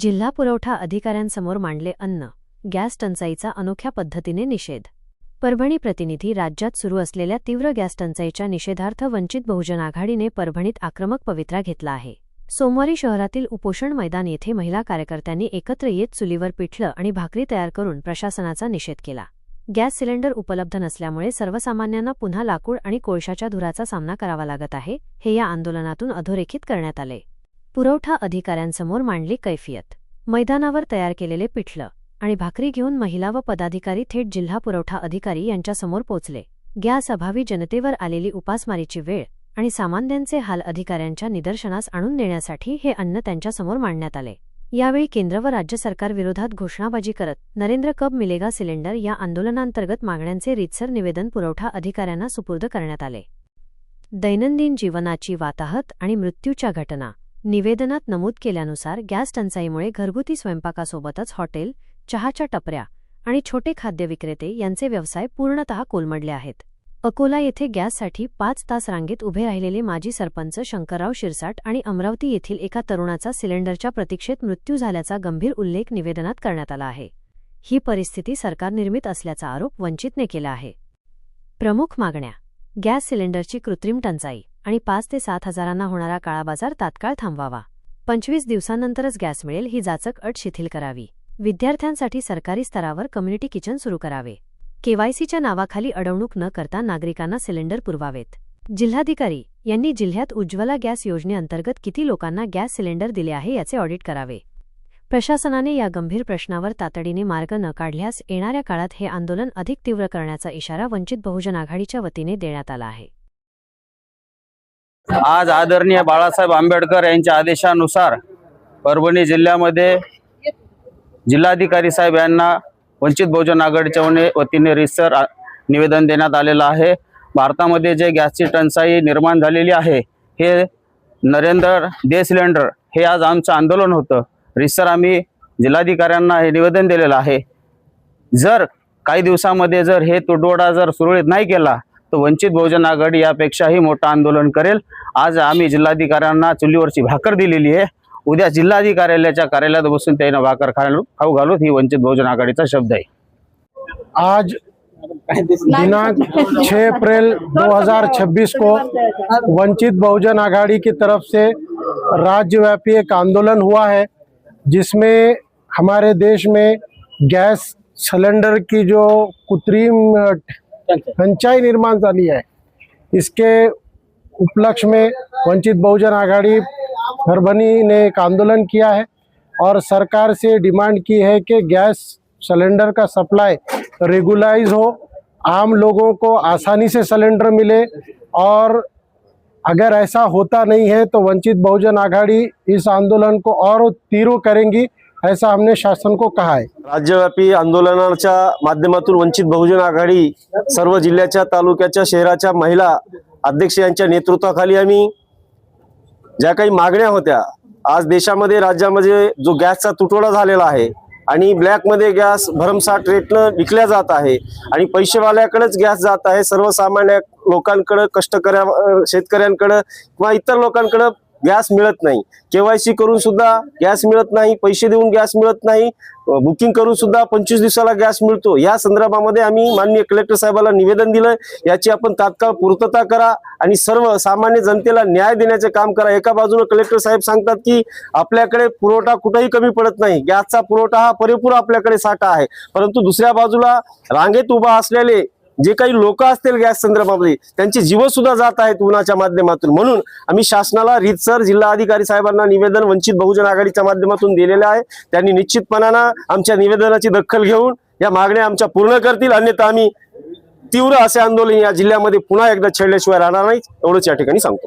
जिल्हा पुरवठा अधिकाऱ्यांसमोर मांडले अन्न गॅस टंचाईचा अनोख्या पद्धतीने निषेध। परभणी प्रतिनिधी। राज्यात सुरू असलेल्या तीव्र गॅस टंचाईच्या निषेधार्थ वंचित बहुजन आघाडीने परभणीत आक्रमक पवित्रा घेतला आहे। सोमवारी शहरातील उपोषण मैदान येथे महिला कार्यकर्त्यांनी एकत्र येत चुलीवर पिठलं आणि भाकरी तयार करून प्रशासनाचा निषेध केला। गॅस सिलेंडर उपलब्ध नसल्यामुळे सर्वसामान्यांना पुन्हा लाकूड आणि कोळशाच्या धुराचा सामना करावा लागत आहे, हे या आंदोलनातून अधोरेखित करण्यात आले। पुरवठा अधिकाऱ्यांसमोर मांडली कैफियत। मैदानावर तयार केलेले पिठलं आणि भाकरी घेऊन महिला व पदाधिकारी थेट जिल्हा पुरवठा अधिकारी यांच्यासमोर पोचले। गॅस अभावी जनतेवर आलेली उपासमारीची वेळ आणि सामान्यांचे हाल अधिकाऱ्यांच्या निदर्शनास आणून देण्यासाठी हे अन्न त्यांच्यासमोर मांडण्यात आले। यावेळी केंद्र व राज्य सरकार विरोधात घोषणाबाजी करत नरेंद्र कब मिलेगा सिलेंडर या आंदोलनांतर्गत मागण्यांचे रीतसर निवेदन पुरवठा अधिकाऱ्यांना सुपूर्द करण्यात आले। दैनंदिन जीवनाची वाताहत आणि मृत्यूच्या घटना। निवेदनात नमूद केल्यानुसार गॅस टंचाईमुळे घरगुती स्वयंपाकासोबतच हॉटेल, चहाच्या टपऱ्या आणि छोटे खाद्य विक्रेते यांचे व्यवसाय पूर्णतः कोलमडले आहेत। अकोला येथे गॅससाठी 5 तास रांगेत उभे राहिलेले माजी सरपंच शंकरराव शिरसाट आणि अमरावती येथील एका तरुणाचा सिलेंडरच्या प्रतीक्षेत मृत्यू झाल्याचा गंभीर उल्लेख निवेदनात करण्यात आला आहे। ही परिस्थिती सरकारनिर्मित असल्याचा आरोप वंचितने केला आहे। प्रमुख मागण्या: गॅस सिलेंडरची कृत्रिम टंचाई आणि 5 ते 7 हजारांना होणारा काळाबाजार तात्काळ थांबवावा। 25 दिवसांनंतरच गॅस मिळेल ही जाचक अट शिथिल करावी। विद्यार्थ्यांसाठी सरकारी स्तरावर कम्युनिटी किचन सुरू करावे। केवायसीच्या नावाखाली अडवणूक न करता नागरिकांना सिलेंडर पुरवावेत। जिल्हाधिकारी यांनी जिल्ह्यात उज्ज्वला गॅस योजनेअंतर्गत किती लोकांना गॅस सिलेंडर दिले आहे याचे ऑडिट करावे। प्रशासनाने या गंभीर प्रश्नावर तातडीने मार्ग न काढल्यास येणाऱ्या काळात हे आंदोलन अधिक तीव्र करण्याचा इशारा वंचित बहुजन आघाडीच्या वतीने देण्यात आला आहे। आज आदरणीय बाळासाहेब आंबेडकर यांच्या आदेशानुसार परभणी जिल्ह्यामध्ये जिल्हाधिकारी साहेब यांना वंचित बहुजन आघाडीच्या वतीने रीतसर निवेदन देण्यात आलेलं आहे। भारतामध्ये जे गॅसची टंचाई निर्माण झालेली आहे, हे नरेंद्र दे सिलेंडर हे आज आमचं आंदोलन होतं। रीतसर आम्ही जिल्हाधिकाऱ्यांना हे निवेदन दिलेलं आहे। जर काही दिवसामध्ये जर हे तुटवडा जर सुरळीत नाही केला तर वंचित बहुजन आघाडी यापेक्षाही मोठं आंदोलन करेल। आज आम्ही जिल्हाधिकाऱ्यांना चुलीवरची भाकर दिलेली आहे। उद्या जिल्हाधिकाऱ्याच्या कार्यालयात बसून त्यांना भाकर खाऊ घालूत ही वंचित बहुजन आघाडीचा शब्द आहे। आज दिनांक 6 अप्रैल 2026 को वंचित बहुजन आघाड़ी की तरफ से राज्यव्यापी एक आंदोलन हुआ है, जिसमें हमारे देश में गैस सिलेंडर की जो कृत्रिम टंचाई निर्माण झाली है, इसके उपलक्ष्य में वंचित बहुजन आघाड़ी परभणी ने एक आंदोलन किया है और सरकार से डिमांड की है कि गैस सिलेंडर का सप्लाई रेगुलाइज हो, आम लोगों को आसानी से सिलेंडर मिले। और अगर ऐसा होता नहीं है तो वंचित बहुजन आघाड़ी इस आंदोलन को और तीव्र करेंगी, ऐसा हमने शासन को कहा है। राज्यव्यापी आंदोलनाच्या माध्यमातून वंचित बहुजन आघाडी सर्व जिल्ह्याच्या, तालुक्याच्या, शहराच्या महिला अध्यक्ष यांच्या नेतृत्वाखाली आम्ही ज्या काही मागण्या होत्या, आज देशामध्ये, राज्यामध्ये जो गॅसचा तुटवडा झालेला आहे आणि ब्लॅक मध्ये गॅस भरमसाठ रेटनं विकल्या जात आहे आणि पैसेवाल्याकडेच गॅस जात आहे, सर्वसामान्य लोकांकडे, शेतकऱ्यांकडे किंवा इतर लोकांकडे गॅस मिळत नाही। केवायसी करून सुद्धा गॅस मिळत नाही, पैसे देऊन गॅस मिळत नाही, बुकिंग करून सुद्धा 25 दिवसाला गॅस मिळतो। या संदर्भामध्ये आम्ही माननीय कलेक्टर साहेबांना निवेदन दिलं, याची आपण तात्काळ पूर्तता करा आणि सर्व सामान्य जनतेला न्याय देण्याचे काम करा। एका बाजूने कलेक्टर साहेब सांगतात की आपल्याकडे पुरवठा कुठेही कमी पडत नाही, गॅसचा पुरवठा हा पुरेपूर आपल्याकडे साठा आहे, परंतु दुसऱ्या बाजूला रांगेत उभा असलेले जे काही लोक असतील गॅस संदर्भामध्ये त्यांचे जीव सुद्धा जात आहेत उन्हाच्या माध्यमातून। म्हणून आम्ही शासनाला रीतसर जिल्हाधिकारी साहेबांना निवेदन वंचित बहुजन आघाडीच्या माध्यमातून दिलेले आहे। त्यांनी निश्चितपणाने आमच्या निवेदनाची दखल घेऊन या मागण्या आमच्या पूर्ण करतील, अन्यथा आम्ही तीव्र असे आंदोलन या जिल्ह्यामध्ये पुन्हा एकदा छेडल्याशिवाय राहणार नाही, एवढंच या ठिकाणी सांगतो।